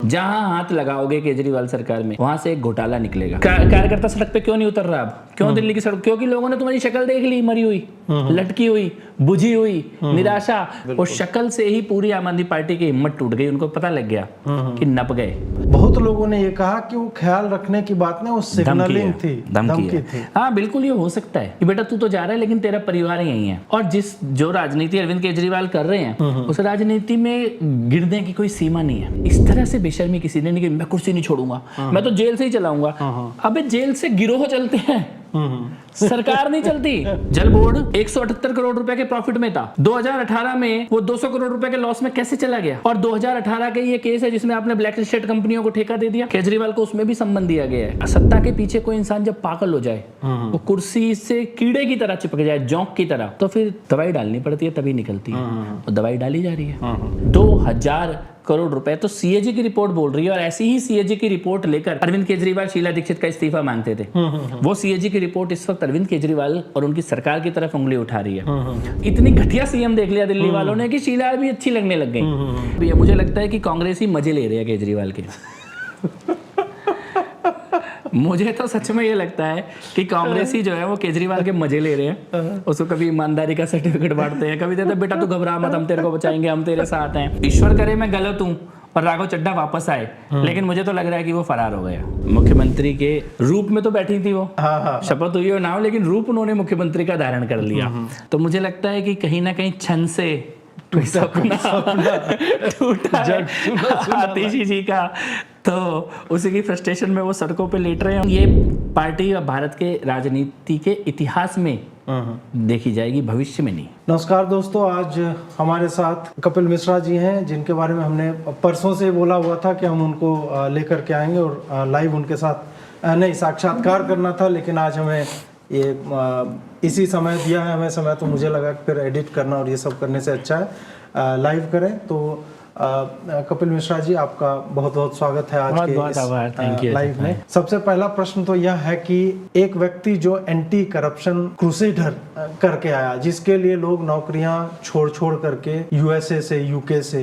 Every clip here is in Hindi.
जहां हाथ लगाओगे केजरीवाल सरकार में वहां से एक घोटाला निकलेगा। कार्यकर्ता सड़क पे क्यों नहीं उतर रहा अब? क्यों दिल्ली की सड़क? क्योंकि लोगों ने तुम्हारी शक्ल देख ली, मरी हुई, लटकी हुई, बुझी हुई, निराशा। और शक्ल से ही पूरी आम आदमी पार्टी की हिम्मत टूट गई। उनको पता लग गया कि नप गए। बहुत लोगों ने ये कहा कि वो ख्याल रखने की बात नहीं, वो सिग्नलिंग थी, धमकी थी। हाँ बिल्कुल, ये हो सकता है कि बेटा तू तो जा रहा है लेकिन तेरा परिवार यही है। और जो राजनीति अरविंद केजरीवाल कर रहे हैं उस राजनीति में गिरने की कोई सीमा नहीं है। इस तरह से बेशर्मी किसी ने नहीं कि मैं कुर्सी नहीं छोड़ूंगा, मैं तो जेल से ही चलाऊंगा। अबे जेल से गिरोह चलते हैं, सरकार नहीं चलती। जल बोर्ड 178 करोड़ रुपए के प्रॉफिट में था, 2018 में वो 200 करोड़ रुपए के लॉस में कैसे चला गया? और 2018 का ये केस है जिसमें आपने ब्लैक लिस्टेड कंपनियों को ठेका दे दिया, केजरीवाल को उसमें भी संबंध दिया गया है। सत्ता के पीछे कोई इंसान जब पागल हो जाए, वो कुर्सी से कीड़े की तरह चिपक जाए, जोंक की तरह, तो फिर दवाई डालनी पड़ती है, तभी निकलती है। और दवाई डाली जा रही है। 2000 करोड़ रुपए तो सीएजी की रिपोर्ट बोल रही है। और ऐसी ही सीएजी की रिपोर्ट लेकर अरविंद केजरीवाल शीला दीक्षित का इस्तीफा मांगते थे। वो सीएजी की रिपोर्ट इस वक्त अरविंद केजरीवाल और उनकी सरकार की तरफ उंगली उठा रही है। इतनी घटिया सीएम देख लिया दिल्ली वालों ने कि शीला भी अच्छी लगने लग गई। मुझे लगता है कि कांग्रेस ही मजे ले रही है केजरीवाल के। मुझे तो सच में ये लगता है कि कांग्रेस ही जो है वो केजरीवाल के मजे ले रहे हैं। उसको कभी ईमानदारी का सर्टिफिकेट बांटते हैं, कभी देते बेटा तू घबरा मत, हम तेरे को बचाएंगे, हम तेरे साथ हैं। ईश्वर करे मैं गलत हूँ और राघव चड्ढा वापस आए, लेकिन मुझे तो लग रहा है कि वो फरार हो गया। मुख्यमंत्री के रूप में तो बैठी थी वो, शपथ हुई हो ना हो, लेकिन रूप उन्होंने मुख्यमंत्री का धारण कर लिया। तो मुझे लगता है कि कहीं ना कहीं छन से टूटा आतिशी जी का, तो उसी की फ्रस्ट्रेशन में वो सड़कों पे लेट रहे हैं। ये पार्टी भारत के राजनीति के इतिहास में देखी जाएगी, भविष्य में नहीं। नमस्कार दोस्तों, आज हमारे साथ कपिल मिश्रा जी हैं, जिनके बारे में हमने परसों से बोला हुआ था कि हम उनको लेकर के आएंगे और लाइव उनके साथ नहीं साक्षात्कार करना था, लेकिन आज हमें ये इसी समय दिया है हमें समय, तो मुझे लगा कि फिर एडिट करना और ये सब करने से अच्छा है लाइव करें। तो कपिल मिश्रा जी, आपका बहुत बहुत स्वागत है आज के इस लाइव में। सबसे पहला प्रश्न तो यह है कि एक व्यक्ति जो एंटी करप्शन क्रूसेडर करके आया, जिसके लिए लोग नौकरियां छोड़ छोड़ करके यूएसए से, यूके से,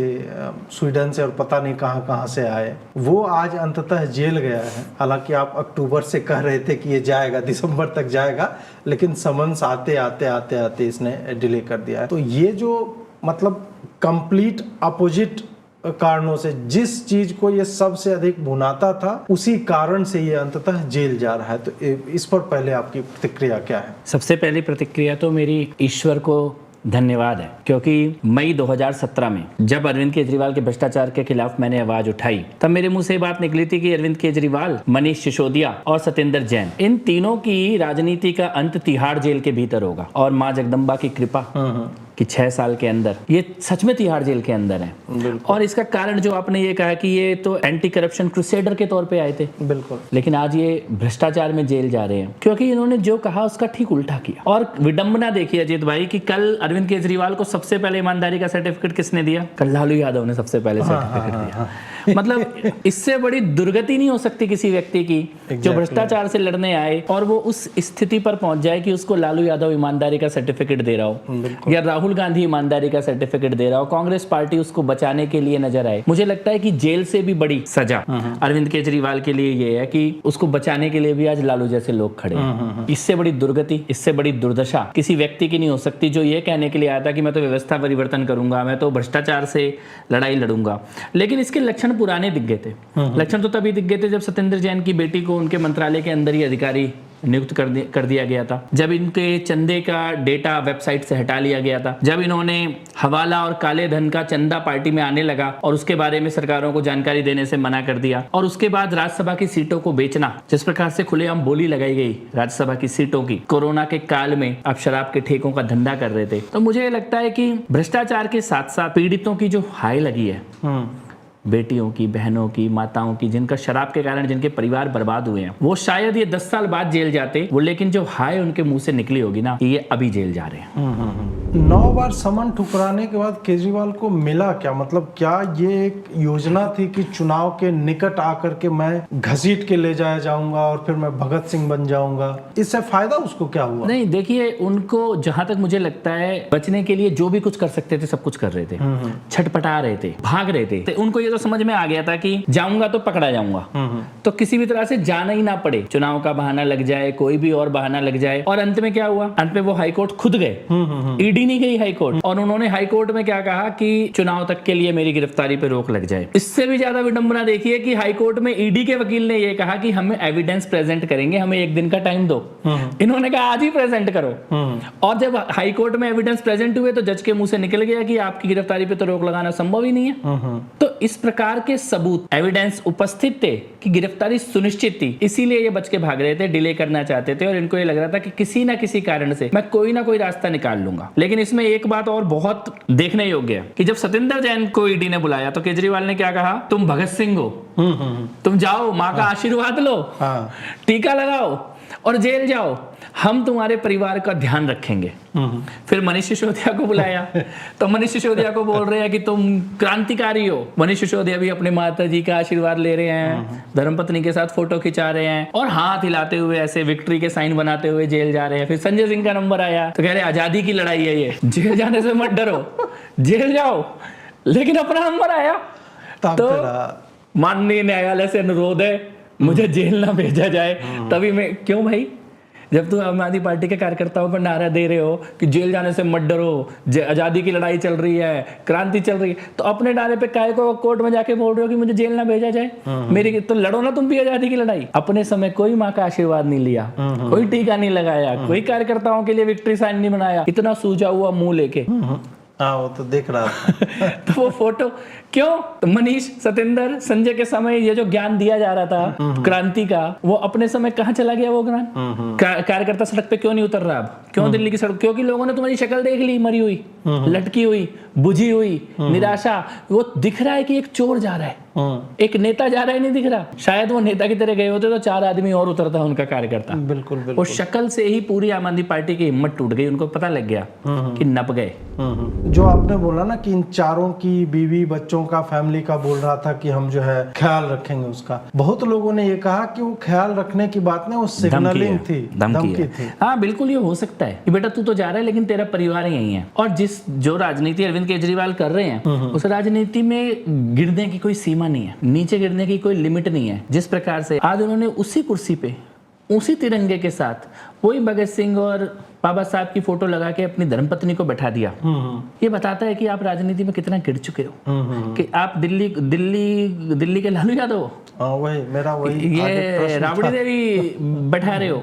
स्वीडन से और पता नहीं कहां से आए, वो आज अंततः जेल गया है। हालांकि आप अक्टूबर से कह रहे थे कि ये जाएगा, दिसंबर तक जाएगा, लेकिन समन्स आते आते आते आते इसने डिले कर दिया है। तो ये जो मतलब कंप्लीट अपोजिट कारणों से जिस चीज को ये सबसे अधिक भुनाता था, उसी कारण से ये अंततः जेल जा रहा है। तो इस पर पहले आपकी प्रतिक्रिया क्या है? सबसे पहली प्रतिक्रिया तो मेरी ईश्वर को धन्यवाद है, क्योंकि मई 2017 में जब अरविंद केजरीवाल के भ्रष्टाचार के खिलाफ मैंने आवाज उठाई, तब मेरे मुंह से बात निकली थी कि अरविंद केजरीवाल, मनीष सिसोदिया और सत्येंद्र जैन, इन तीनों की राजनीति का अंत तिहाड़ जेल के भीतर होगा। और माँ जगदम्बा की कृपा कि 6 साल के अंदर ये सच में तिहाड़ जेल के अंदर है। और इसका कारण जो आपने ये कहा कि ये तो एंटी करप्शन क्रूसेडर के तौर पे आए थे, बिल्कुल, लेकिन आज ये भ्रष्टाचार में जेल जा रहे हैं, क्योंकि इन्होंने जो कहा उसका ठीक उल्टा किया। और विडंबना देखिए अजीत भाई कि कल अरविंद केजरीवाल को सबसे पहले ईमानदारी का सर्टिफिकेट किसने दिया? कल लालू यादव ने सबसे पहले सर्टिफिकेट दिया। मतलब इससे बड़ी दुर्गति नहीं हो सकती किसी व्यक्ति की, जो भ्रष्टाचार से लड़ने आए और वो उस स्थिति पर पहुंच जाए कि उसको लालू यादव ईमानदारी का सर्टिफिकेट दे रहा हो, या राहुल गांधी ईमानदारी का सर्टिफिकेट दे रहा हो, कांग्रेस पार्टी उसको बचाने के लिए नजर आए। मुझे लगता है कि जेल से भी बड़ी सजा अरविंद केजरीवाल के लिए ये है कि उसको बचाने के लिए भी आज लालू जैसे लोग खड़े हैं। इससे बड़ी दुर्गति, इससे बड़ी दुर्दशा किसी व्यक्ति की नहीं हो सकती, जो ये कहने के लिए आया था कि मैं तो व्यवस्था परिवर्तन करूंगा, मैं तो भ्रष्टाचार से लड़ाई लड़ूंगा। लेकिन इसके लक्षण पुराने दिख गए थे। लक्षण तो तभी दिख गए थे जब सत्येंद्र जैन की बेटी को उनके मंत्रालय के अंदर ही अधिकारी नियुक्त कर दिया गया था, जब इनके चंदे का डेटा वेबसाइट से हटा लिया गया था, जब इन्होंने हवाला और काले धन का चंदा पार्टी में आने लगा और उसके बारे में सरकारों को जानकारी देने से मना कर दिया, और उसके बाद राज्यसभा की सीटों को बेचना, जिस प्रकार से खुलेआम बोली लगाई गई राज्यसभा की सीटों की, कोरोना के काल में आप शराब के ठेकों का धंधा कर रहे थे। तो मुझे लगता है कि भ्रष्टाचार के साथ साथ पीड़ितों की जो हाय लगी है, बेटियों की, बहनों की, माताओं की, जिनका शराब के कारण जिनके परिवार बर्बाद हुए हैं, वो शायद ये 10 साल बाद जेल जाते वो, लेकिन जो हाय उनके मुंह से निकली होगी ना, ये अभी जेल जा रहे हैं। 9 बार समन ठुकराने के बाद केजरीवाल को मिला क्या? मतलब क्या ये एक योजना थी कि चुनाव के निकट आकर के मैं घसीट के ले जाया जाऊंगा और फिर मैं भगत सिंह बन जाऊंगा? इससे फायदा उसको क्या हुआ? नहीं, देखिए, उनको जहां तक मुझे लगता है बचने के लिए जो भी कुछ कर सकते थे सब कुछ कर रहे थे, छटपटा रहे थे, भाग रहे थे। उनको ये तो समझ में आ गया था कि जाऊंगा तो पकड़ा जाऊंगा, तो किसी भी तरह से जाना ही ना पड़े, चुनाव का बहाना लग जाए, कोई भी और बहाना लग जाए। और अंत में क्या हुआ, अंत में वो हाईकोर्ट खुद गए, ईडी नहीं गई हाईकोर्ट, और उन्होंने हाईकोर्ट में क्या कहा कि चुनाव तक के लिए मेरी गिरफ्तारी पे रोक लग जाए। इससे भी ज्यादा विडंबना देखिए कि हाईकोर्ट में ईडी के वकील ने यह कहा कि हमें एविडेंस प्रेजेंट करेंगे, हमें एक दिन का टाइम दो। इन्होंने कहा आज ही प्रेजेंट करो, और जब हाईकोर्ट में एविडेंस प्रेजेंट हुए तो जज के मुंह से निकल गया कि आपकी गिरफ्तारी पे तो रोक लगाना संभव ही नहीं है। तो इस प्रकार के सबूत, एविडेंस उपस्थित थे कि गिरफ्तारी सुनिश्चित थी, इसीलिए ये बच के भाग रहे थे, डिले करना चाहते थे, और इनको ये लग रहा था कि किसी ना किसी कारण से मैं कोई ना कोई रास्ता निकाल लूंगा। लेकिन इसमें एक बात और बहुत देखने योग्य है कि जब सतेंद्र जैन को ईडी ने बुलाया तो केजरीवाल ने क्या कहा, तुम भगत सिंह हो, तुम जाओ, माँ का आशीर्वाद लो, टीका लगाओ और जेल जाओ, हम तुम्हारे परिवार का ध्यान रखेंगे। फिर मनीष सिसोदिया को बुलाया तो मनीष सिसोदिया को बोल रहे हैं कि तुम क्रांतिकारी हो। मनीष सिसोदिया भी अपने माता जी का आशीर्वाद ले रहे हैं, धर्मपत्नी के साथ फोटो खिंचा रहे हैं और हाथ हिलाते हुए ऐसे विक्ट्री के साइन बनाते हुए जेल जा रहे हैं। फिर संजय सिंह का नंबर आया तो कह रहे आजादी की लड़ाई है ये, जेल जाने से मत डरो, जेल जाओ। लेकिन अपना नंबर आया तो माननीय न्यायालय से अनुरोध है मुझे जेल ना भेजा जाए। तभी मैं, क्यों भाई, जब तुम आम आदमी पार्टी के कार्यकर्ताओं पर नारा दे रहे हो कि जेल जाने से मत डरो, आजादी की लड़ाई चल रही है, क्रांति चल रही है, तो अपने नारे पे काहे को कोर्ट में जाके बोल रहे हो कि मुझे जेल ना भेजा जाए? मेरी तो लड़ो ना तुम भी आजादी की लड़ाई। अपने समय कोई माँ का आशीर्वाद नहीं लिया, कोई टीका नहीं लगाया, कोई कार्यकर्ताओं के लिए विक्ट्री साइन नहीं बनाया, इतना सूजा हुआ मुंह लेके। हाँ, वो तो देख रहा था। तो वो फोटो क्यों, तो मनीष, सतेंद्र, संजय के समय ये जो ज्ञान दिया जा रहा था क्रांति का, वो अपने समय कहाँ चला गया वो ज्ञान? कार्यकर्ता सड़क पे क्यों नहीं उतर रहा अब? क्यों दिल्ली की सड़क? क्योंकि लोगों ने तुम्हारी शक्ल देख ली, मरी हुई, लटकी हुई, बुझी हुई, निराशा। वो दिख रहा है कि एक चोर जा रहा है, एक नेता जा रहा है, नहीं दिख रहा। शायद वो नेता की तरह गए होते तो 4 आदमी और उतरता उनका कार्यकर्ता। बिल्कुल बिल्कुल। वो शक्ल से ही पूरी आम आदमी पार्टी की हिम्मत टूट गई, उनको पता लग गया कि नप गए। जो आपने बोला ना कि इन चारों की बीवी बच्चों का, फैमिली का बोल रहा था कि हम जो है ख्याल रखेंगे उसका, बहुत लोगों ने ये कहा कि वो ख्याल रखने की बात नहीं, वो सिग्नलिंग थी, धमकी थी। हाँ बिल्कुल, ये हो सकता है कि बेटा तू तो जा रहा है लेकिन तेरा परिवार यही है। और जो राजनीति अरविंद केजरीवाल कर रहे हैं उस राजनीति में गिरने की कोई सीमा नहीं है, नीचे गिरने की कोई लिमिट नहीं है। जिस प्रकार से आज उन्होंने उसी कुर्सी पे, उसी तिरंगे के साथ वही भगत सिंह और बाबा साहब की फोटो लगा के अपनी धर्मपत्नी को बैठा दिया, ये बताता है कि आप राजनीति में कितना गिर चुके हो। कि आप दिल्ली के लालू यादव हो, वही मेरा वही ये राबड़ी देवी बैठा रहे हो,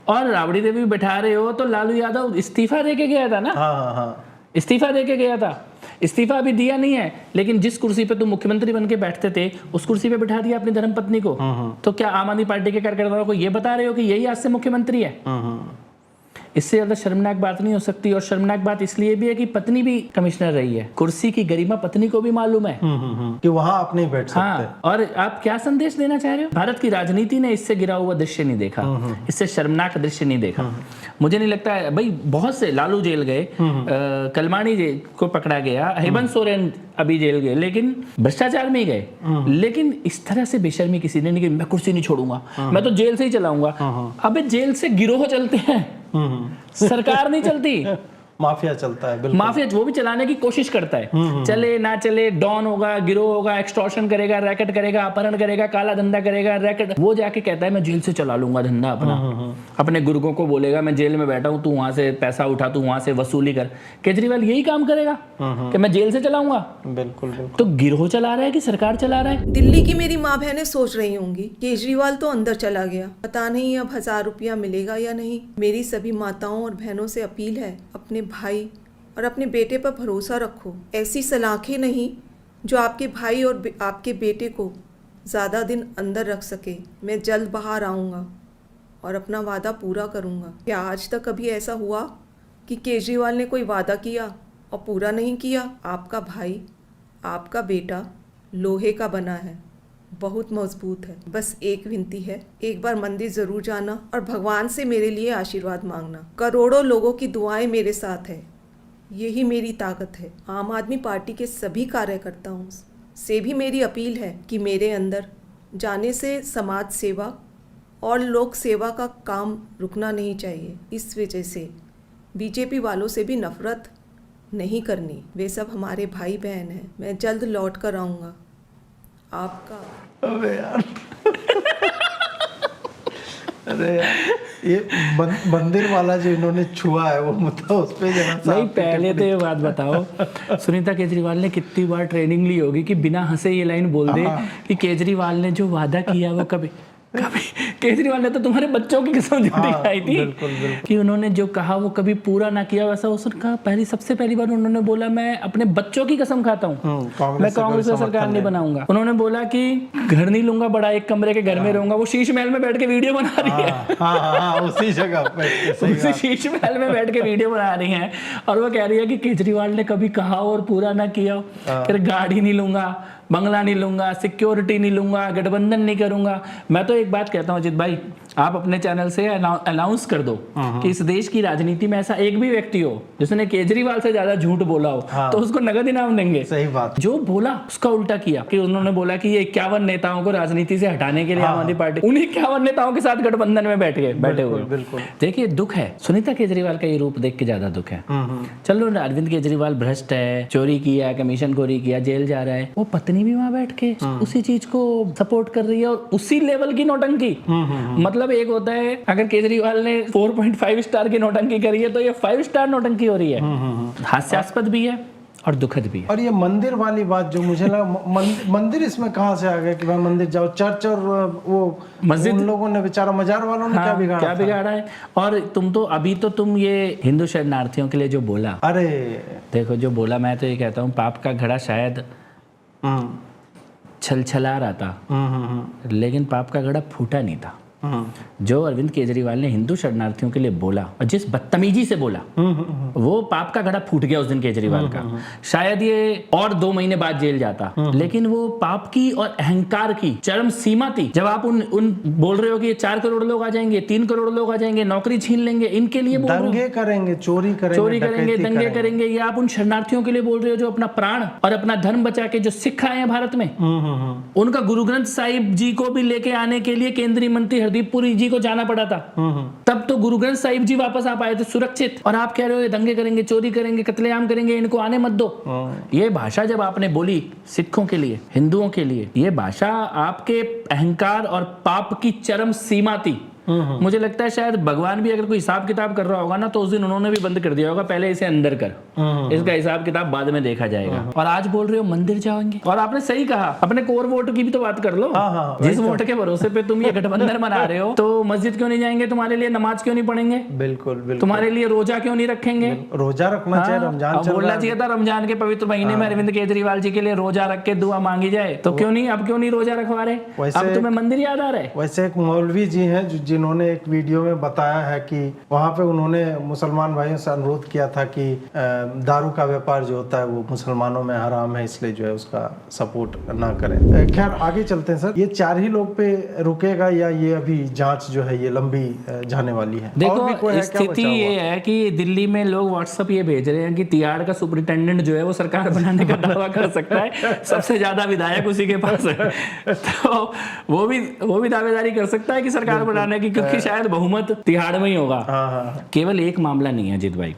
और राबड़ी देवी बैठा रहे हो तो लालू यादव इस्तीफा देके गया था ना। हाँ, इस्तीफा देके गया था, इस्तीफा अभी दिया नहीं है, लेकिन जिस कुर्सी पे तुम मुख्यमंत्री बन के बैठते थे उस कुर्सी पे बिठा दिया अपनी धर्मपत्नी को। तो क्या आम आदमी पार्टी के कार्यकर्ताओं को ये बता रहे हो कि यही आज से मुख्यमंत्री है? इससे ज्यादा शर्मनाक बात नहीं हो सकती। और शर्मनाक बात इसलिए भी है कि पत्नी भी कमिश्नर रही है, कुर्सी की गरिमा पत्नी को भी मालूम है कि वहां आप नहीं बैठ सकते। हाँ, और आप क्या संदेश देना चाह रहे हो? भारत की राजनीति ने इससे गिरा हुआ दृश्य नहीं देखा, इससे शर्मनाक दृश्य नहीं देखा। मुझे नहीं लगता है भाई, बहुत से लालू जेल गए, कलमाणी जेल को पकड़ा गया, हेमंत सोरेन अभी जेल गए, लेकिन भ्रष्टाचार में ही गए। लेकिन इस तरह से बेशर्मी किसी ने नहीं कि मैं कुर्सी नहीं छोड़ूंगा, मैं तो जेल से ही चलाऊंगा। अबे जेल से गिरोह चलते हैं, सरकार नहीं चलती, माफिया चलता है। बिल्कुल, माफिया वो भी चलाने की कोशिश करता है, चले ना चले, डॉन होगा, गिरोह होगा, एक्सटॉर्शन करेगा, रैकेट करेगा, अपहरण करेगा, काला धंधा करेगा, रैकेट। वो जाके कहता है मैं जेल से चला लूंगा धंधा अपना, अपने गुर्गों को बोलेगा मैं जेल में बैठा हूं, तू वहां से पैसा उठा, तू वहां से वसूली कर। केजरीवाल यही काम करेगा कि मैं जेल से चलाऊंगा। बिल्कुल बिल्कुल। तो गिरोह चला रहा है कि सरकार चला रहा है? दिल्ली की मेरी माँ बहनें सोच रही होंगी केजरीवाल तो अंदर चला गया, पता नहीं अब 1000 रुपया मिलेगा या नहीं। मेरी सभी माताओं और बहनों से अपील है, अपने भाई और अपने बेटे पर भरोसा रखो। ऐसी सलाखें नहीं जो आपके भाई और आपके बेटे को ज़्यादा दिन अंदर रख सके। मैं जल्द बाहर आऊँगा और अपना वादा पूरा करूँगा। क्या आज तक कभी ऐसा हुआ कि केजरीवाल ने कोई वादा किया और पूरा नहीं किया? आपका भाई, आपका बेटा लोहे का बना है, बहुत मजबूत है। बस एक विनती है, एक बार मंदिर ज़रूर जाना और भगवान से मेरे लिए आशीर्वाद मांगना। करोड़ों लोगों की दुआएं मेरे साथ है, यही मेरी ताकत है। आम आदमी पार्टी के सभी कार्यकर्ताओं से भी मेरी अपील है कि मेरे अंदर जाने से समाज सेवा और लोक सेवा का काम रुकना नहीं चाहिए। इस वजह से बीजेपी वालों से भी नफरत नहीं करनी, वे सब हमारे भाई बहन हैं। मैं जल्द लौट कर आऊँगा। आपका। अबे यार अरे यार, ये मंदिर वाला जो इन्होंने छुआ है वो मतलब उस पे जरा सा नहीं, आपकी पहले तो ये बात बताओ, सुनीता केजरीवाल ने कितनी बार ट्रेनिंग ली होगी कि बिना हंसे ये लाइन बोल दे कि केजरीवाल ने जो वादा किया वो कभी केजरीवाल ने तो तुम्हारे बच्चों की कसम झूठी खाई थी कि उन्होंने जो कहा वो कभी पूरा ना किया। वैसा उसने सबसे पहली बार उन्होंने बोला मैं अपने बच्चों की कसम खाता हूँ, मैं कांग्रेस का सरकार नहीं बनाऊंगा। उन्होंने बोला कि घर नहीं लूंगा, बड़ा एक कमरे के घर में रहूंगा। वो शीश महल में बैठ के वीडियो बना रही है, उसी जगह उसी शीश महल में बैठ के वीडियो बना रही है और वो कह रही है कि केजरीवाल ने कभी कहा और पूरा ना किया हो। गाड़ी नहीं लूंगा, बंगला नहीं लूंगा, सिक्योरिटी नहीं लूंगा, गठबंधन नहीं करूंगा। मैं तो एक बात कहता हूं अजित भाई, आप अपने चैनल से अनाउंस कर दो कि इस देश की राजनीति में ऐसा एक भी व्यक्ति हो जिसने केजरीवाल से ज्यादा झूठ बोला हो, तो उसको नगद इनाम देंगे। सही बात। जो बोला उसका उल्टा किया कि उन्होंने बोला कि ये 51 नेताओं को राजनीति से हटाने के लिए आम आदमी पार्टी उन्हीं 51 नेताओं के साथ गठबंधन में बैठे हुए। बिल्कुल। देखिए दुख है, सुनीता केजरीवाल का ये रूप देख के ज्यादा दुख है। चलो अरविंद केजरीवाल भ्रष्ट है, चोरी किया, कमीशन खोरी किया, जेल जा रहा है, वो पत्नी भी वहां बैठ के उसी चीज को सपोर्ट कर रही है और उसी लेवल की नौटंकी। मतलब एक होता है अगर केजरीवाल ने 4.5 स्टार की नौटंकी करी है तो ये 5 स्टार नौटंकी हो रही है। हास्यास्पद भी है और दुखद भी है। और ये मंदिर वाली बात जो मुझे लगा मंदिर इसमें कहाँ से आ गया कि भाई मंदिर जाओ, चर्च और वो मस्जिद उन लोगों ने बेचारा मजार वालों ने क्या बिगाड़ा है। और तुम ये हिंदू शरणार्थियों के लिए जो बोला, अरे देखो जो बोला, मैं तो ये कहता हूँ पाप का घड़ा शायद छलछला रहा था लेकिन पाप का घड़ा फूटा नहीं था। जो अरविंद केजरीवाल ने हिंदू शरणार्थियों के लिए बोला और जिस बदतमीजी से बोला वो पाप का घड़ा फूट गया उस दिन केजरीवाल का। शायद ये और 2 महीने बाद जेल जाता, लेकिन वो पाप की और अहंकार की चरम सीमा थी। जब आप उन बोल रहे हो कि 4 करोड़ लोग आ जाएंगे, 3 करोड़ लोग आ जाएंगे, नौकरी छीन लेंगे, इनके लिए दंगे करेंगे, चोरी करेंगे, दंगे करेंगे, ये आप उन शरणार्थियों के लिए बोल रहे हो जो अपना प्राण और अपना धर्म बचा के जो सिख आए हैं भारत में। उनका गुरु ग्रंथ साहिब जी को भी लेके आने के लिए केंद्रीय मंत्री हरदीप पुरी जी को जाना पड़ा था। तब तो गुरु ग्रंथ साहिब जी वापस आ पाए थे सुरक्षित, और आप कह रहे हो ये दंगे करेंगे, चोरी करेंगे, कत्लेआम करेंगे, इनको आने मत दो। ये भाषा जब आपने बोली सिखों के लिए, हिंदुओं के लिए, ये भाषा आपके अहंकार और पाप की चरम सीमा थी। मुझे लगता है शायद भगवान भी अगर कोई हिसाब किताब कर रहा होगा ना तो उस दिन उन्होंने भी बंद कर दिया होगा, पहले इसे अंदर कर, इसका हिसाब किताब बाद में देखा जाएगा। और आज बोल रहे हो मंदिर जाओगे, और आपने सही कहा अपने कोर वोट की भी तो बात कर लो। जिस वोट के भरोसे पे तुम ये गठबंधन बना रहे हो, तो मस्जिद क्यों नहीं जाएंगे, तुम्हारे लिए नमाज क्यों नहीं पढ़ेंगे, बिल्कुल तुम्हारे लिए रोजा क्यों नहीं रखेंगे, रोजा रखना चाहिए, रमजान बोलना चाहिए था रमजान के पवित्र महीने में अरविंद केजरीवाल जी के लिए रोजा रख के दुआ मांगी जाए, तो क्यों नहीं, अब क्यों नहीं रोजा रखवा रहे, अब तुम्हें मंदिर याद आ रहा है। वैसे एक मौलवी जी हैं जिन्होंने एक वीडियो में बताया है कि वहां पे उन्होंने मुसलमान भाइयों से अनुरोध किया था कि दारू का व्यापार जो होता है वो मुसलमानों में हराम है, इसलिए जो है उसका सपोर्ट ना करें। खैर आगे चलते हैं सर, ये 4 ही लोग पे रुकेगा या ये अभी जांच जो है ये लंबी जाने वाली है? देखो स्थिति ये है कि दिल्ली में लोग व्हाट्सएप ये भेज रहे हैं कि तिहाड़ का सुपरिटेंडेंट जो है वो सरकार बनाने का दावा कर सकता है, सबसे ज्यादा विधायक उसी के पास है, तो वो भी दावेदारी कर सकता है कि सरकार बनाने की, क्योंकि शायद बहुमत तिहाड़ में ही होगा। केवल एक मामला नहीं है अजित भाई,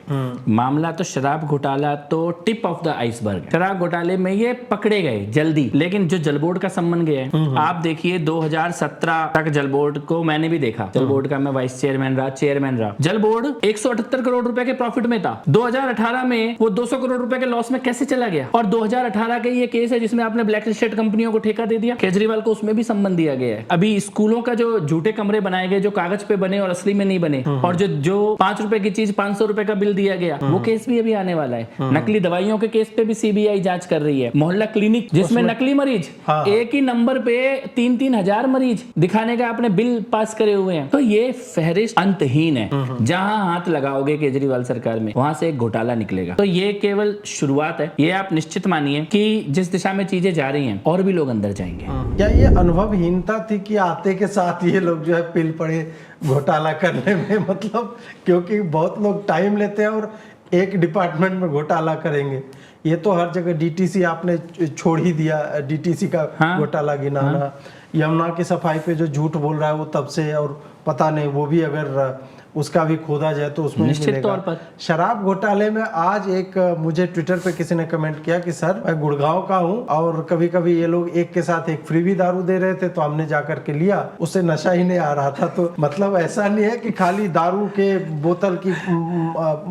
मामला तो शराब घोटाला तो टिप ऑफ द आइसबर्ग। शराब घोटाले में ये पकड़े गए जल्दी, लेकिन जो जल बोर्ड का संबंध गया है, आप देखिए 2017 तक जल बोर्ड को मैंने भी देखा, जल बोर्ड का मैं वाइस चेयरमैन रहा। जल बोर्ड 178 करोड़ रुपए के प्रॉफिट में था, 2018 में वो 200 करोड़ रुपए के लॉस में कैसे चला गया। और 2018 के ये केस है जिसमें आपने ब्लैक लिस्टेड कंपनियों को ठेका दे दिया, केजरीवाल को उसमें भी संबंध दिया गया है। अभी स्कूलों का जो झूठे कमरे बनाए गए, जो कागज पे बने और असली में नहीं बने, और जो 5 रुपए की चीज 500 रुपए का बिल दिया गया, वो केस भी अभी आने वाला है। नकली दवाइयों के केस पे भी सीबीआई जांच कर रही है। मोहल्ला क्लिनिक जिसमें नकली मरीज, एक ही नंबर पे 3-3 हजार मरीज दिखाने का आपने बिल पास करे हुए हैं। तो ये फहरिस्त अंतहीन है, जहां हाथ लगाओगे केजरीवाल सरकार में वहां से एक घोटाला निकलेगा। तो ये केवल शुरुआत है, ये आप निश्चित मानिए कि जिस दिशा में चीजें जा रही हैं और भी लोग अंदर जाएंगे। क्या ये अनुभवहीनता थी कि आते के साथ ये लोग जो है पिल पड़े घोटाला करने में, मतलब क्योंकि बहुत लोग टाइम लेते हैं और एक डिपार्टमेंट में घोटाला करेंगे, ये तो हर जगह डीटीसी आपने छोड़ ही दिया, डीटीसी का घोटाला गिनाना, यमुना की सफाई पे जो झूठ बोल रहा है वो तब से, और पता नहीं वो भी अगर उसका भी खोदा जाए तो उसमें निश्चित मिलेगा। तौर पर। शराब घोटाले में आज एक मुझे ट्विटर पे किसी ने कमेंट किया कि सर मैं गुड़गांव का हूं और कभी कभी ये लोग एक के साथ एक फ्री भी दारू दे रहे थे तो हमने जाकर के लिया, उससे नशा ही नहीं आ रहा था। तो मतलब ऐसा नहीं है कि खाली दारू के बोतल की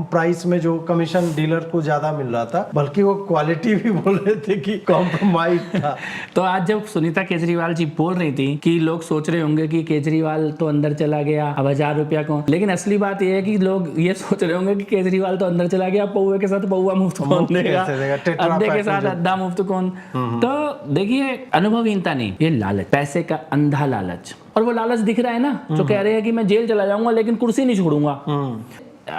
प्राइस में जो कमीशन डीलर को ज्यादा मिल रहा था, बल्कि वो क्वालिटी भी बोल रहे थे कि कॉम्प्रोमाइज था। तो आज जब सुनीता केजरीवाल जी बोल रही थी कि लोग सोच रहे होंगे कि केजरीवाल तो अंदर चला गया, अब 1000 रुपया को, लेकिन असली बात यह है कि लोग ये सोच रहे होंगे कि केजरीवाल तो अंदर चला गया, पौवे के साथ पौवा मुफ्त कौन देगा, अड्डे के साथ अड्डा मुफ्त कौन। तो देखिए, अनुभवहीनता नहीं, ये लालच, पैसे का अंधा लालच, और वो लालच दिख रहा है ना, जो कह रहे हैं कि मैं जेल चला जाऊंगा लेकिन कुर्सी नहीं छोड़ूंगा।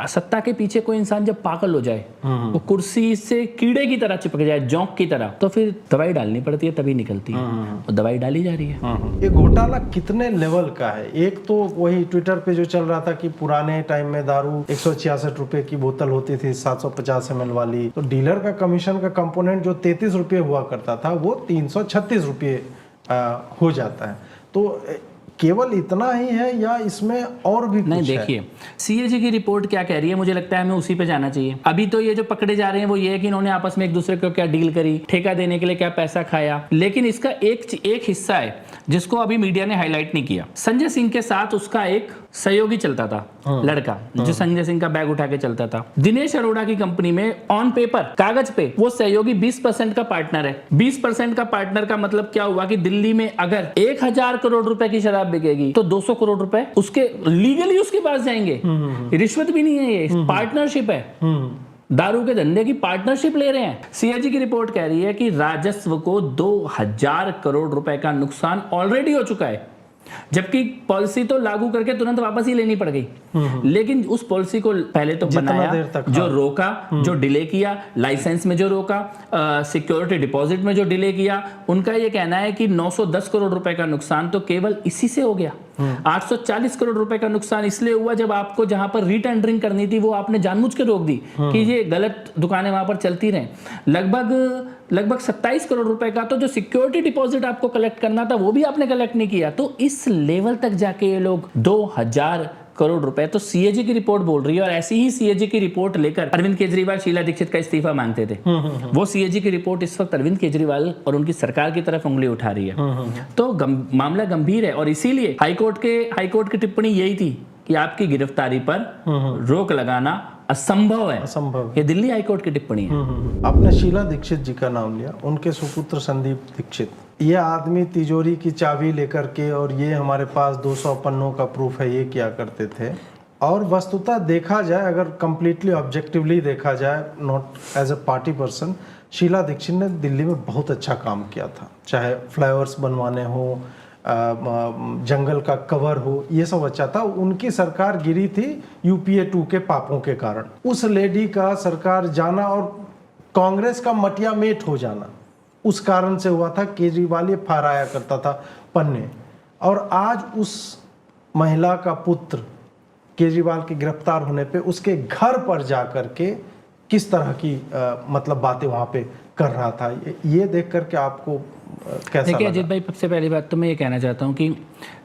सत्ता के पीछे कोई इंसान जब पागल हो जाए, वो कुर्सी से कीड़े की तरह चिपक जाए, जोंक की तरह, तो फिर दवाई डालनी पड़ती है, तभी निकलती है, और दवाई डाली जा रही है। ये घोटाला कितने लेवल का है? एक तो वही ट्विटर पे जो चल रहा था कि पुराने टाइम में दारू 166 रुपए की बोतल होती थी 750 ml वाली, तो डीलर का कमीशन का कंपोनेंट जो 33 रुपये हुआ करता था वो 336 रुपये हो जाता है। तो केवल इतना ही है या इसमें और भी कुछ नहीं? है? देखिए, सीएजी की रिपोर्ट क्या कह रही है, मुझे लगता है हमें उसी पे जाना चाहिए। अभी तो ये जो पकड़े जा रहे हैं वो ये है कि इन्होंने आपस में एक दूसरे को क्या डील करी, ठेका देने के लिए क्या पैसा खाया, लेकिन इसका एक हिस्सा है जिसको अभी मीडिया ने हाईलाइट नहीं किया। संजय सिंह के साथ उसका एक सहयोगी चलता था, लड़का जो संजय सिंह का बैग उठा के चलता था। दिनेश अरोड़ा की कंपनी में ऑन पेपर, कागज पे, वो सहयोगी 20% का पार्टनर है। 20% का पार्टनर का मतलब क्या हुआ कि दिल्ली में अगर 1000 करोड़ रुपए की शराब बिकेगी तो 200 करोड़ रुपए उसके लीगली उसके पास जाएंगे। रिश्वत भी नहीं है, ये पार्टनरशिप है, दारू के धंधे की पार्टनरशिप ले रहे हैं। सीएजी की रिपोर्ट कह रही है कि राजस्व को 2000 करोड़ रुपए का नुकसान ऑलरेडी हो चुका है, जबकि पॉलिसी तो लागू करके तुरंत वापस ही लेनी पड़ गई। लेकिन उस पॉलिसी को पहले तो बनाया, जो रोका, जो डिले किया, लाइसेंस में जो रोका, सिक्योरिटी डिपॉजिट में जो डिले किया, उनका ये कहना है कि 910 करोड़ रुपए का नुकसान तो केवल इसी से हो गया। 840 करोड़ रुपए का नुकसान इसलिए हुआ जब आपको जहां पर रीटेंडरिंग करनी थी वो आपने जानबूझ के रोक दी कि ये गलत दुकानें वहां पर चलती रहें। लगभग 27 करोड़ रुपए का तो जो सिक्योरिटी डिपॉजिट आपको कलेक्ट करना था वो भी आपने कलेक्ट नहीं किया। तो इस लेवल तक जाके ये लोग 2000 करोड़ रुपए, तो सीएजी की रिपोर्ट बोल रही है। और ऐसी ही सीएजी की रिपोर्ट लेकर अरविंद केजरीवाल शीला दीक्षित का इस्तीफा मांगते थे। वो सीएजी की रिपोर्ट इस वक्त अरविंद केजरीवाल और उनकी सरकार की तरफ उंगली उठा रही है। तो मामला गंभीर है, और इसीलिए हाईकोर्ट की टिप्पणी यही थी कि आपकी गिरफ्तारी पर रोक लगाना असंभव है। ये दिल्ली हाईकोर्ट की टिप्पणी है। आपने शीला दीक्षित जी का नाम लिया, उनके सुपुत्र संदीप दीक्षित, ये आदमी तिजोरी की चाबी लेकर के, और ये हमारे पास 200 पन्नों का प्रूफ है, ये किया करते थे। और वस्तुतः देखा जाए, अगर कंप्लीटली ऑब्जेक्टिवली देखा जाए, not as a party person, Sheila Dikshit ने दिल्ली में बहुत अच्छा काम किया था। चाहे फ्लाईओवर्स बनवाने हो, जंगल का कवर हो, ये सब अच्छा था। उनकी सरकार गिरी थी UPA 2 के पापों के कारण। उस लेडी का सरकार जाना और कांग्रेस का मटिया मेट हो जाना उस कारण से हुआ था। केजरीवाल ये फहराया करता था पन्ने, और आज उस महिला का पुत्र केजरीवाल के गिरफ्तार होने पे उसके घर पर जा करके किस तरह की मतलब बातें वहां पे कर रहा था, ये देख करके आपको कैसा देखिए लगा? अजीत भाई, सबसे पहली बात तो मैं ये कहना चाहता हूँ कि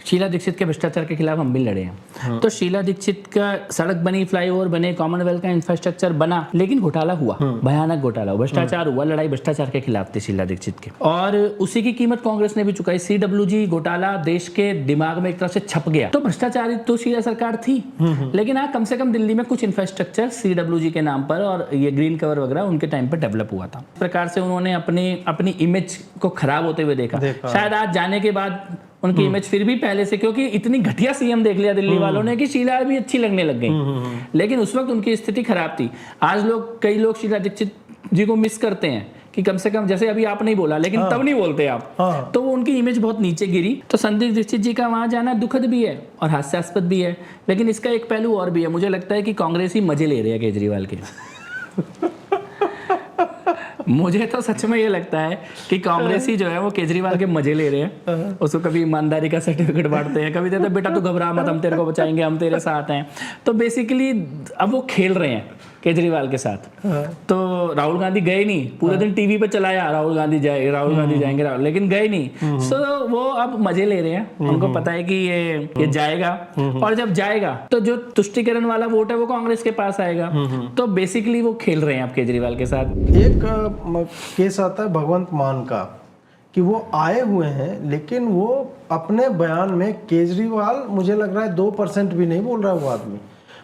शीला दीक्षित के भ्रष्टाचार के खिलाफ हम भी लड़े हैं। तो शीला दीक्षित का सड़क बनी, फ्लाईओवर बने, कॉमनवेल्थ का इंफ्रास्ट्रक्चर बना, लेकिन घोटाला हुआ, भयानक घोटाला हुआ, भ्रष्टाचार हुआ। लड़ाई भ्रष्टाचार के खिलाफ थी शीला दीक्षित के, और उसी की कीमत कांग्रेस ने भी चुकाई। CWG घोटाला देश के दिमाग में एक तरह से छप गया। तो भ्रष्टाचारी तो शीला सरकार थी, लेकिन हाँ, कम से कम दिल्ली में कुछ इंफ्रास्ट्रक्चर CWG के नाम पर और ये ग्रीन कवर वगैरह उनके टाइम पर डेवलप हुआ था। इस प्रकार से उन्होंने अपनी इमेज को खराब होते हुए देखा। शायद आज जाने के बाद उनकी इमेज फिर भी पहले से, क्योंकि इतनी घटिया सीएम देख लिया दिल्ली वालों ने कि शीला भी अच्छी लगने लग गई। लेकिन उस वक्त उनकी स्थिति खराब थी। आज कई लोग शीला दीक्षित जी को मिस करते हैं कि कम से कम, जैसे अभी आप नहीं बोला, लेकिन तब नहीं बोलते आप, तो वो उनकी इमेज बहुत नीचे गिरी। तो संदीप दीक्षित जी का वहां जाना दुखद भी है और हास्यास्पद भी है। लेकिन इसका एक पहलू और भी है। मुझे लगता है कि कांग्रेस ही मजे ले रहे हैं केजरीवाल के। मुझे तो सच में ये लगता है कि कांग्रेस ही जो है वो केजरीवाल के मजे ले रहे हैं। उसको कभी ईमानदारी का सर्टिफिकेट बांटते हैं, कभी देते बेटा तू घबरा मत, हम तेरे को बचाएंगे, हम तेरे साथ हैं। तो बेसिकली अब वो खेल रहे हैं केजरीवाल के साथ। तो राहुल गांधी गए नहीं, पूरे दिन टीवी पे चलाया राहुल गांधी जाएंगे लेकिन गए नहीं। सो वो अब मजे ले रहे हैं, उनको पता है कि ये जाएगा, और जब जाएगा तो जो तुष्टिकरण वाला वोट है वो कांग्रेस के पास आएगा। तो बेसिकली वो खेल रहे हैं अब केजरीवाल के साथ। एक केस आता है भगवंत मान का, कि वो आए हुए हैं लेकिन वो अपने बयान में केजरीवाल मुझे लग रहा है 2% भी नहीं बोल रहा है वो आदमी।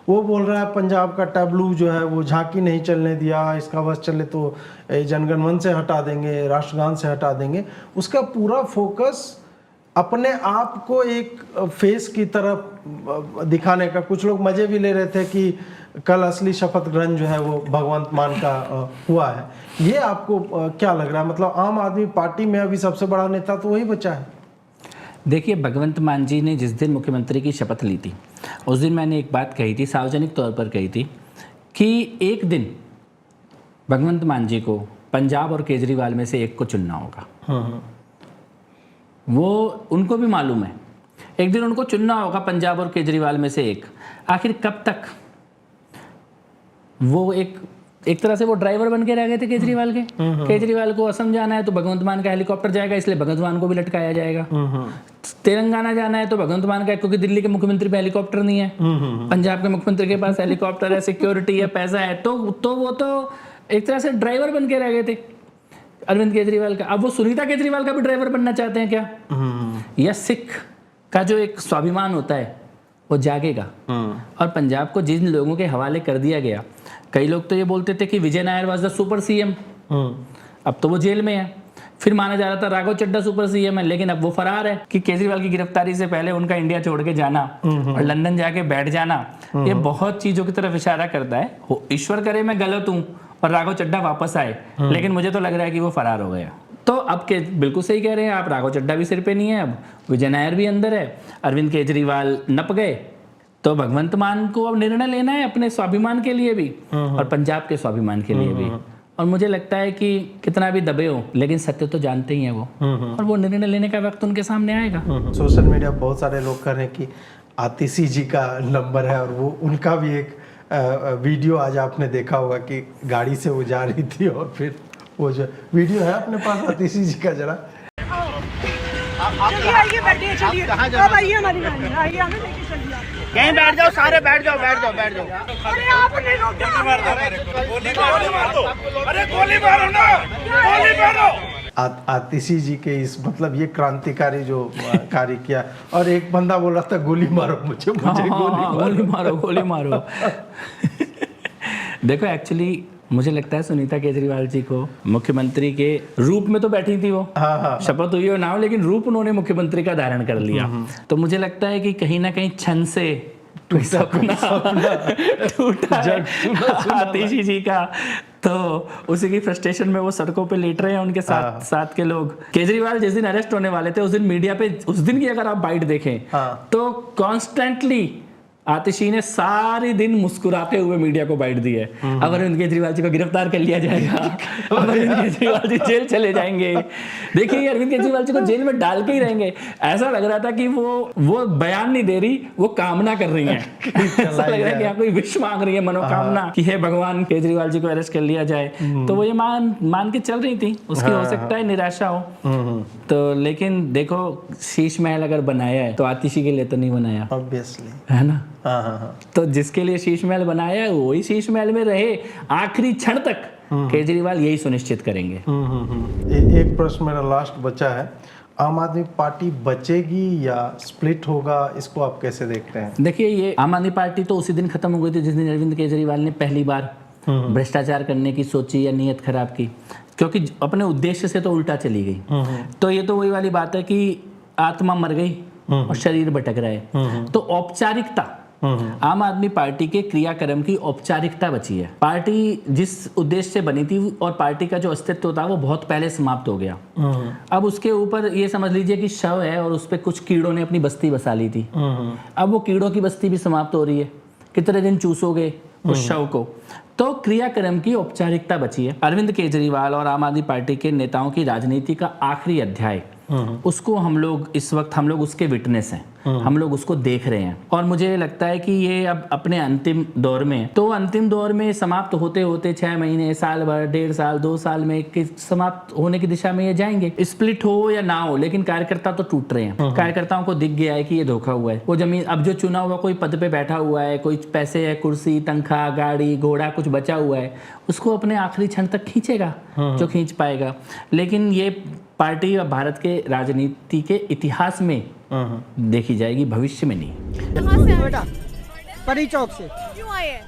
वो बोल रहा है पंजाब का टैबलू जो है वो झांकी नहीं चलने दिया, इसका बस चले तो जनगण मन से हटा देंगे, राष्ट्रगान से हटा देंगे। उसका पूरा फोकस अपने आप को एक फेस की तरफ दिखाने का। कुछ लोग मजे भी ले रहे थे कि कल असली शपथ ग्रहण जो है वो भगवंत मान का हुआ है। ये आपको क्या लग रहा है? मतलब आम आदमी पार्टी में अभी सबसे बड़ा नेता तो वही बचा है। देखिए, भगवंत मान जी ने जिस दिन मुख्यमंत्री की शपथ ली थी उस दिन मैंने एक बात कही थी, सार्वजनिक तौर पर कही थी, कि एक दिन भगवंत मान जी को पंजाब और केजरीवाल में से एक को चुनना होगा। वो उनको भी मालूम है, एक दिन उनको चुनना होगा पंजाब और केजरीवाल में से एक। आखिर कब तक? वो एक तरह से वो ड्राइवर बन के रह गए थे केजरीवाल के। केजरीवाल को असम जाना है तो भगवंत मान का हेलीकॉप्टर जाएगा, इसलिए भगवंत मान को भी लटकाया जाएगा। तेलंगाना जाना है तो भगवंत मान का, क्योंकि दिल्ली के मुख्यमंत्री पे हेलीकॉप्टर नहीं है, पंजाब के मुख्यमंत्री के पास हेलीकॉप्टर है, सिक्योरिटी है, पैसा है, तो वो तो एक तरह से ड्राइवर बन के रह गए थे अरविंद केजरीवाल का। अब वो सुनीता केजरीवाल का भी ड्राइवर बनना चाहते हैं क्या? या सिख का जो एक स्वाभिमान होता है वो जागेगा? और पंजाब को जिन लोगों के हवाले कर दिया गया, कई लोग तो ये बोलते थे कि Vijay Nair was the super CM, अब तो वो जेल में है। फिर माना जा रहा था राघव चड्ढा सुपर सीएम है, लेकिन अब वो फरार है। कि केजरीवाल की गिरफ्तारी से पहले उनका इंडिया छोड़ के जाना और लंदन जाके बैठ जाना, ये बहुत चीजों की तरफ इशारा करता है। ईश्वर करे मैं गलत हूं और राघव चड्ढा वापस आए, लेकिन मुझे तो लग रहा है कि वो फरार हो गया। तो अब के बिल्कुल सही कह रहे हैं आप, राघव चड्ढा भी सिर पे नहीं है, अब विजय नायर भी अंदर है, अरविंद केजरीवाल नप गए। तो भगवंत मान को अब निर्णय लेना है अपने स्वाभिमान के लिए भी और पंजाब के स्वाभिमान के लिए भी। और मुझे लगता है कि कितना भी दबे हो लेकिन सत्य तो जानते ही हैं वो, और वो निर्णय लेने का वक्त उनके सामने आएगा। सोशल मीडिया बहुत सारे लोग कर रहे हैं कि आतिशी जी का नंबर है, और वो उनका भी एक वीडियो आज आपने देखा होगा कि गाड़ी से वो जा रही थी, और फिर वो जो वीडियो है अपने पास आतिशी जी का, जरा चलिए आइए बैठिए, चलिए अब आइए हमारी गाड़ी, आइए हमें लेके चलिए। कहीं बैठ जाओ, सारे बैठ जाओ। अरे आपने रोका, अरे गोली मारो ना, गोली मारो। आतिशी जी के इस मतलब ये क्रांतिकारी जो कार्य किया, और एक बंदा बोल रहा था गोली मारो मुझे गोली मारो। देखो, एक्चुअली मुझे लगता है सुनीता केजरीवाल जी को मुख्यमंत्री के रूप में तो बैठी थी वो, शपथ हुई हो ना हो, लेकिन रूप उन्होंने मुख्यमंत्री का धारण कर लिया। तो मुझे लगता है कि कहीं ना कहीं छन से सपना टूटा आतिशी जी का, तो उसी की फ्रस्ट्रेशन में वो सड़कों पे लेट रहे हैं उनके साथ के लोग। केजरीवाल जिस दिन अरेस्ट होने वाले थे उस दिन मीडिया पे, उस दिन की अगर आप बाइट देखें तो कॉन्स्टेंटली आतिशी ने सारे दिन मुस्कुराते हुए मीडिया को बाइट दी है। अब अरविंद केजरीवाल जी को गिरफ्तार कर लिया जाएगा, अब अरविंद केजरीवाल जी जेल चले जाएंगे। देखिए, अरविंद केजरीवाल जी को जेल में डाल के ही रहेंगे। ऐसा लग रहा था कि वो बयान नहीं दे रही, वो कामना कर रही है। ऐसा लग रहा है कि यहाँ कोई विश मांग रही है, मनोकामना, कि हे भगवान केजरीवाल जी को अरेस्ट कर लिया जाए। तो वो ये मान के चल रही थी। उसकी हो सकता है निराशा हो तो, लेकिन देखो, शीश महल अगर बनाया है तो आतिशी के लिए तो नहीं बनाया, ऑब्वियसली, है ना। तो जिसके लिए शीश महल बनाया है वही शीश महल में रहे आखिरी क्षण तक। केजरीवाल यही सुनिश्चित करेंगे। एक प्रश्न मेरा लास्ट बचा है, आम आदमी पार्टी बचेगी या स्प्लिट होगा, इसको आप कैसे देखते हैं? देखिए, ये आम आदमी पार्टी तो उसी दिन खत्म हो गई थी जिस दिन अरविंद केजरीवाल ने पहली बार भ्रष्टाचार करने की सोची या नीयत खराब की, क्योंकि अपने उद्देश्य से तो उल्टा चली गई। तो ये तो वही वाली बात है कि आत्मा मर गई और शरीर भटक रहा है। तो औपचारिकता, आम आदमी पार्टी के क्रियाक्रम की औपचारिकता बची है। पार्टी जिस उद्देश्य से बनी थी और पार्टी का जो अस्तित्व था वो बहुत पहले समाप्त हो गया। अब उसके ऊपर ये समझ लीजिए कि शव है और उस पर कुछ कीड़ों ने अपनी बस्ती बसा ली थी। अब वो कीड़ों की बस्ती भी समाप्त हो रही है। कितने दिन चूसोगे उस शव को? तो क्रियाक्रम की औपचारिकता बची है। अरविंद केजरीवाल और आम आदमी पार्टी के नेताओं की राजनीति का आखिरी अध्याय, उसको हम लोग इस वक्त उसके विटनेस हैं। हम लोग उसको देख रहे हैं और मुझे लगता है कि ये अब अपने अंतिम दौर में, तो अंतिम दौर में समाप्त होते होते 6 महीने, साल भर, 1.5 साल, 2 साल में समाप्त होने की दिशा में ये जाएंगे। स्प्लिट हो या ना हो, लेकिन कार्यकर्ता तो टूट रहे हैं। कार्यकर्ताओं को दिख गया है कि ये धोखा हुआ है। वो जमीन, अब जो चुना हुआ कोई पद पे बैठा हुआ है, कोई पैसे है, कुर्सी, तनख्वाह, गाड़ी घोड़ा कुछ बचा हुआ है, उसको अपने आखिरी क्षण तक खींचेगा जो खींच पाएगा। लेकिन ये पार्टी अब भारत के राजनीति के इतिहास में देखी जाएगी, भविष्य में नहीं। कहाँ से आए? बेटा परी चौक से। क्यों आए हैं?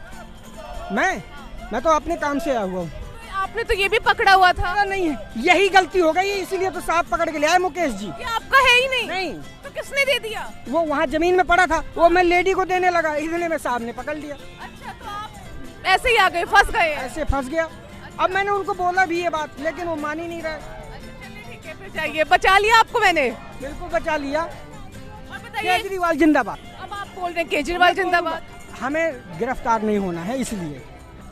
मैं तो अपने काम से आया हुआ हूँ। आपने तो ये भी पकड़ा हुआ था। पता नहीं है, यही गलती हो गई, इसीलिए तो साफ पकड़ के ले आए मुकेश जी। ये आपका है ही नहीं। नहीं, तो किसने दे दिया? वो वहाँ जमीन में पड़ा था, वो मैं लेडी को देने लगा, इसलिए मैं साहब ने पकड़ लिया। अच्छा, तो आप ऐसे ही आ गए, फंस गए हैं। ऐसे फंस गया। अब मैंने उनको बोला भी ये बात, लेकिन वो मान ही नहीं रहे। ठीक है, फिर जाइए। बचा लिया आपको मैंने। बिल्कुल बचा लिया। और बताइए, केजरीवाल जिंदाबाद। अब आप बोल रहे हैं केजरीवाल जिंदाबाद। हमें गिरफ्तार नहीं होना है इसलिए।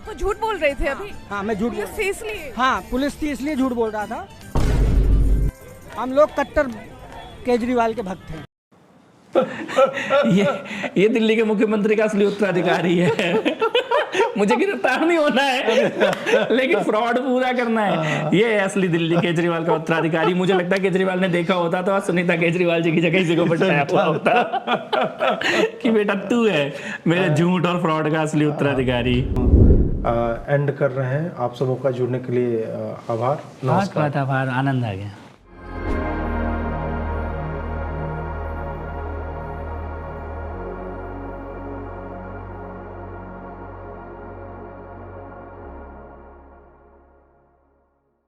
तो झूठ बोल रहे थे अभी। हाँ, मैं झूठ बोल पुलिस थी इसलिए। हाँ, पुलिस थी इसलिए झूठ बोल रहा था। हम लोग कट्टर केजरीवाल के भक्त हैं। ये दिल्ली के मुख्यमंत्री का असली उत्तराधिकारी है। मुझे गिरफ्तार नहीं होना है, लेकिन फ्रॉड पूरा करना है। ये है असली दिल्ली केजरीवाल का उत्तराधिकारी। मुझे लगता है केजरीवाल ने देखा होता तो आज सुनीता केजरीवाल जी की जगह किसी को बैठाया हुआ होता कि बेटा तू है मेरे झूठ और फ्रॉड का असली उत्तराधिकारी। एंड कर रहे हैं। आप सबों का जुड़ने के लिए आभार। नमस्कार। आभार, आनंद आ गया।